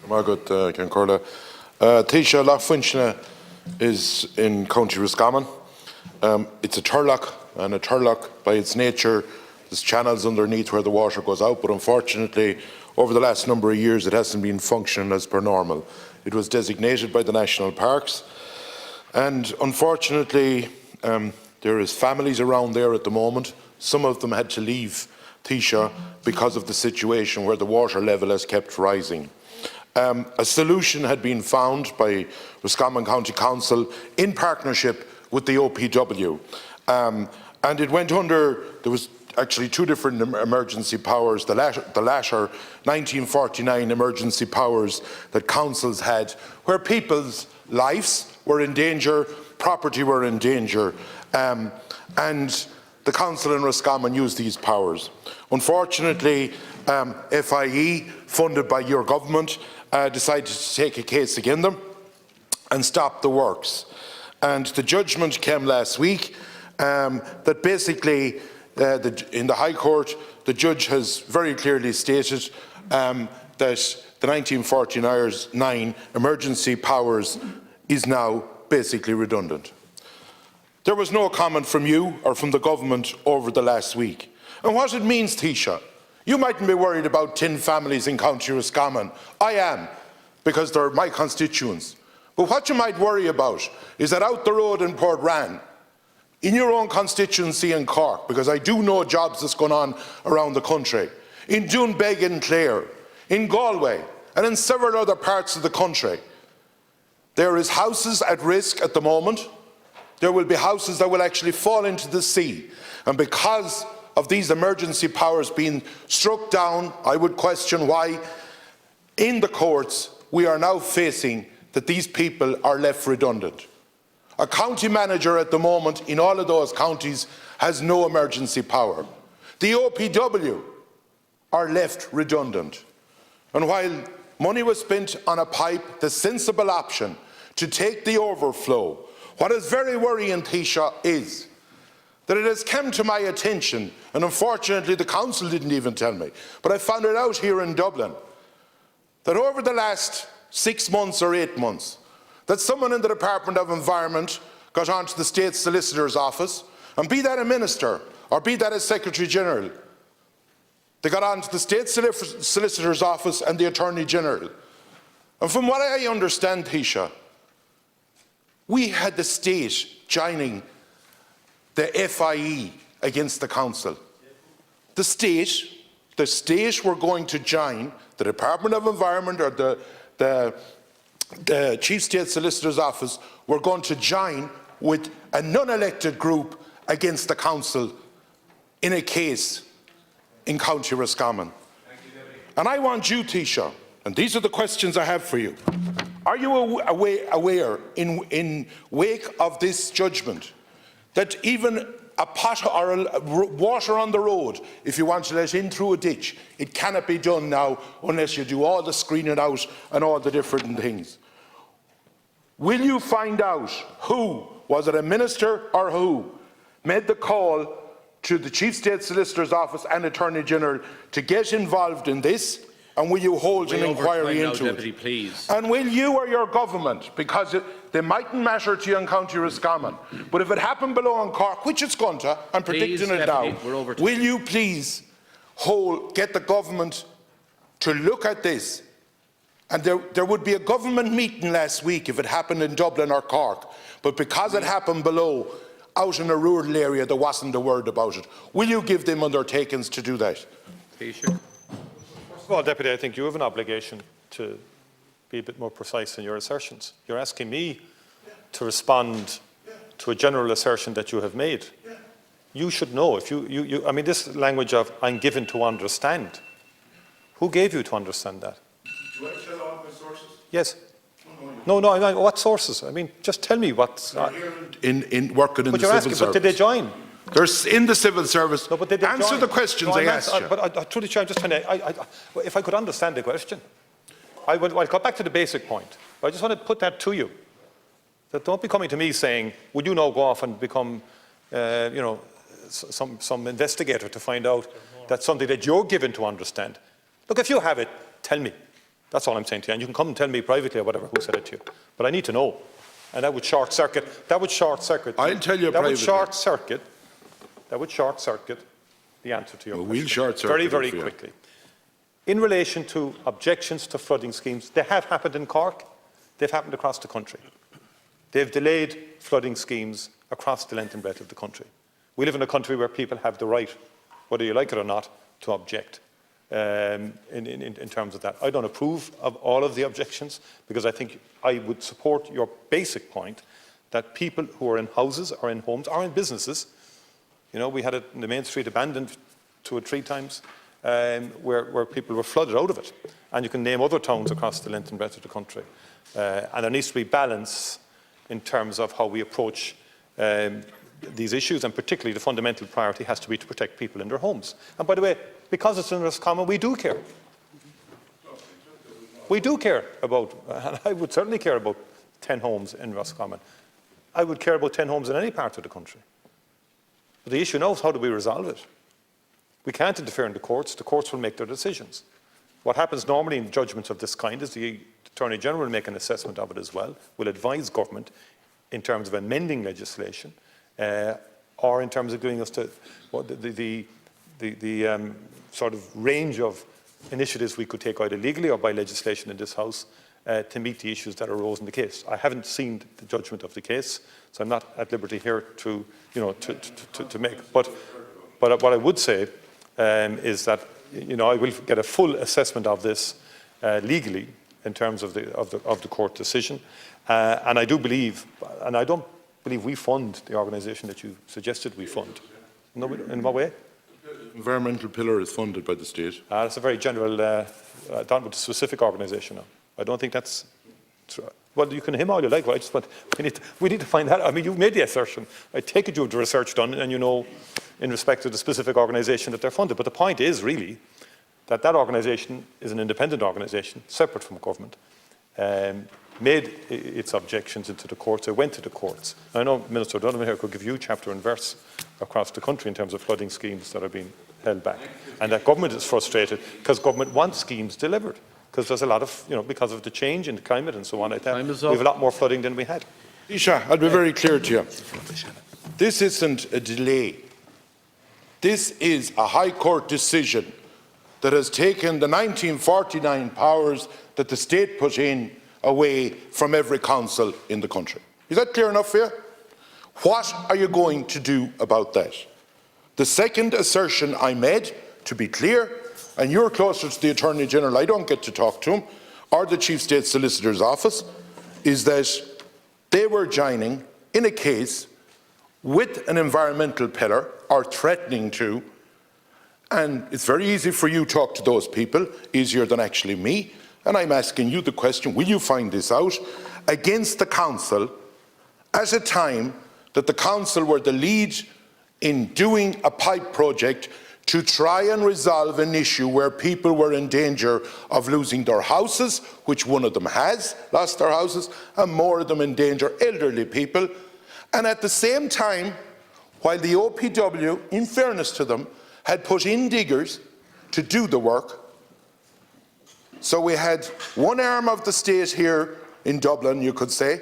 Margaret Cancorla. Taoiseach Lough is in County Roscommon. It's a turlock, and a turlock by its nature, there's channels underneath where the water goes out, but unfortunately over the last number of years it hasn't been functioning as per normal. It was designated by the national parks, and unfortunately there is families around there at the moment. Some of them had to leave Taoiseach because of the situation where the water level has kept rising. A solution had been found by Roscommon County Council in partnership with the OPW, and it went under, there was actually two different emergency powers, the latter 1949 emergency powers that councils had, where people's lives were in danger, property were in danger, and the council in Roscommon used these powers. Unfortunately, FIE, funded by your government, decided to take a case against them and stop the works. And the judgment came last week that basically in the High Court, the judge has very clearly stated that the 1949 emergency powers is now basically redundant. There was no comment from you or from the government over the last week. And what it means, Taoiseach, you mightn't be worried about 10 families in County Roscommon. I am, because they're my constituents. But what you might worry about is that out the road in Portran, in your own constituency in Cork, because I do know jobs that's going on around the country, in Doonbeg and Clare, in Galway, and in several other parts of the country, there is houses at risk at the moment. There will be houses that will actually fall into the sea. And because of these emergency powers being struck down, I would question why in the courts we are now facing that these people are left redundant. A county manager at the moment in all of those counties has no emergency power. The OPW are left redundant. And while money was spent on a pipe, the sensible option to take the overflow, what is very worrying, Taoiseach, is that it has come to my attention, and unfortunately the council didn't even tell me, but I found it out here in Dublin, that over the last 6 months or 8 months, that someone in the Department of Environment got onto the State Solicitor's office, and be that a minister or be that a Secretary General, they got onto the State Solicitor's office and the Attorney General. And from what I understand, Taoiseach, we had the state joining the FIE against the council. The state were going to join the Department of Environment, or the Chief State Solicitor's Office were going to join with a non-elected group against the council in a case in County Roscommon. And I want you, Taoiseach, and these are the questions I have for you. Are you aware, in wake of this judgment, that even a pot or water on the road, if you want to let in through a ditch, it cannot be done now unless you do all the screening out and all the different things? Will you find out who, was it a minister or who, made the call to the Chief State Solicitor's Office and Attorney General to get involved in this? And will you hold an inquiry into it? Please. And will you or your government, because they mightn't matter to you in County Roscommon, but if it happened below in Cork, which it's going to, I'm predicting it now, will you please get the government to look at this? And there would be a government meeting last week if it happened in Dublin or Cork, but because it happened below, out in a rural area, there wasn't a word about it. Will you give them undertakings to do that? First of all, Deputy, I think you have an obligation to be a bit more precise in your assertions. You're asking me to respond to a general assertion that you have made. You should know. If I mean, this language of "I'm given to understand." Who gave you to understand that? Do I tell all my sources? Yes. No. What sources? I mean, just tell me what. In working in the civil service. But did they join? They're in the civil service. No, but they answer join. the questions I asked you. But truly, I'm just trying to. If I could understand the question, I'll go back to the basic point. But I just want to put that to you. That don't be coming to me saying, "Would you now go off and become, some investigator to find out that's something that you're given to understand?" Look, if you have it, tell me. That's all I'm saying to you. And you can come and tell me privately or whatever who said it to you. But I need to know. And that would short circuit. I'll tell you privately. That would short circuit the answer to your question. We'll short circuit very, very quickly. In relation to objections to flooding schemes, they have happened in Cork. They've happened across the country. They've delayed flooding schemes across the length and breadth of the country. We live in a country where people have the right, whether you like it or not, to object in terms of that. I don't approve of all of the objections because I think I would support your basic point that people who are in houses or in homes or in businesses, you know, we had it in the main street abandoned 2 or 3 times where people were flooded out of it. And you can name other towns across the length and breadth of the country. And there needs to be balance in terms of how we approach these issues, and particularly the fundamental priority has to be to protect people in their homes. And by the way, because it's in Roscommon, we do care. We do care about, and I would certainly care about 10 homes in Roscommon. I would care about 10 homes in any part of the country. But the issue now is how do we resolve it? We can't interfere in the courts. The courts will make their decisions. What happens normally in judgments of this kind is the Attorney General will make an assessment of it as well, will advise government in terms of amending legislation or in terms of doing us to the sort of range of initiatives we could take either legally or by legislation in this House to meet the issues that arose in the case. I haven't seen the judgment of the case, so I'm not at liberty here to, you know, to make. But what I would say is that, you know, I will get a full assessment of this legally in terms of the court decision, and I do believe, and I don't believe we fund the organisation that you suggested we fund. No, in what way? Environmental pillar is funded by the state. That's a very general, down with a specific organisation now. I don't think that's true. Well, you can him all you like, but I just want, we need to find that. I mean, you've made the assertion. I take it you have the research done and you know in respect to the specific organisation that they're funded. But the point is really that that organisation is an independent organisation, separate from government, made its objections into the courts. It went to the courts. I know Minister Donovan here could give you chapter and verse across the country in terms of flooding schemes that are being held back. And that government is frustrated because government wants schemes delivered. Because there's a lot of, you know, because of the change in the climate and so on, we have a lot more flooding than we had. Isha, I'll be very clear to you. This isn't a delay. This is a High Court decision that has taken the 1949 powers that the state put in away from every council in the country. Is that clear enough for you? What are you going to do about that? The second assertion I made, to be clear, and you're closer to the Attorney General, I don't get to talk to him, or the Chief State Solicitor's Office, is that they were joining in a case with an environmental pillar, or threatening to, and it's very easy for you to talk to those people, easier than actually me, and I'm asking you the question, will you find this out, against the Council at a time that the Council were the lead in doing a pipe project to try and resolve an issue where people were in danger of losing their houses, which one of them has lost their houses, and more of them in danger, elderly people. And at the same time, while the OPW, in fairness to them, had put in diggers to do the work, so we had one arm of the state here in Dublin, you could say,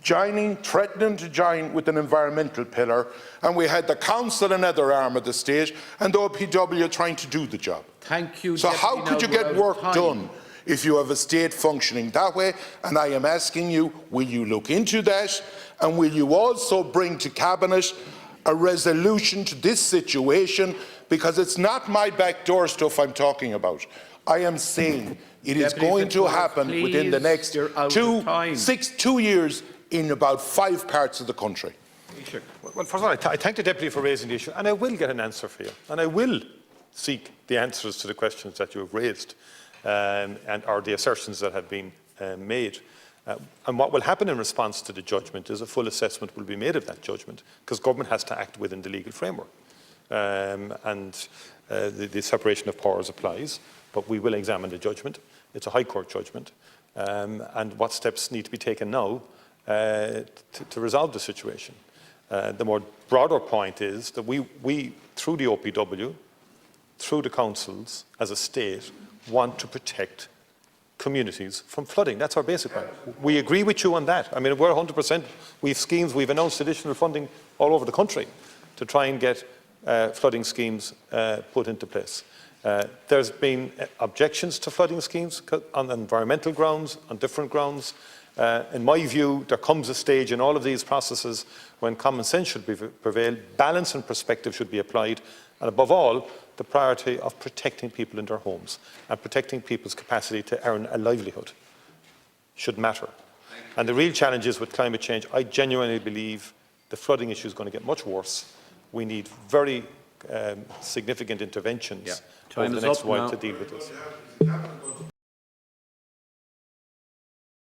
threatening to join with an environmental pillar, and we had the council, another arm of the state, and the OPW trying to do the job. Thank you. So how could you get work done if you have a state functioning that way? And I am asking you, will you look into that, and will you also bring to Cabinet a resolution to this situation, because it's not my backdoor stuff I'm talking about. I am saying it is going to happen within the next 2 years in about 5 parts of the country. Well, first of all, I thank the Deputy for raising the issue, and I will get an answer for you, and I will seek the answers to the questions that you have raised, or the assertions that have been made. And what will happen in response to the judgment is a full assessment will be made of that judgment, because government has to act within the legal framework. The separation of powers applies, but we will examine the judgment. It's a High Court judgment, and what steps need to be taken now to resolve the situation. The more broader point is that we, through the OPW, through the councils, as a state, want to protect communities from flooding. That's our basic one. We agree with you on that. I mean, we're 100%. We've schemes, we've announced additional funding all over the country to try and get flooding schemes put into place. There's been objections to flooding schemes on environmental grounds, on different grounds. In my view, there comes a stage in all of these processes when common sense should prevail, balance and perspective should be applied, and above all, the priority of protecting people in their homes and protecting people's capacity to earn a livelihood should matter. And the real challenge is with climate change, I genuinely believe the flooding issue is going to get much worse. We need very significant interventions over the next while to deal with this.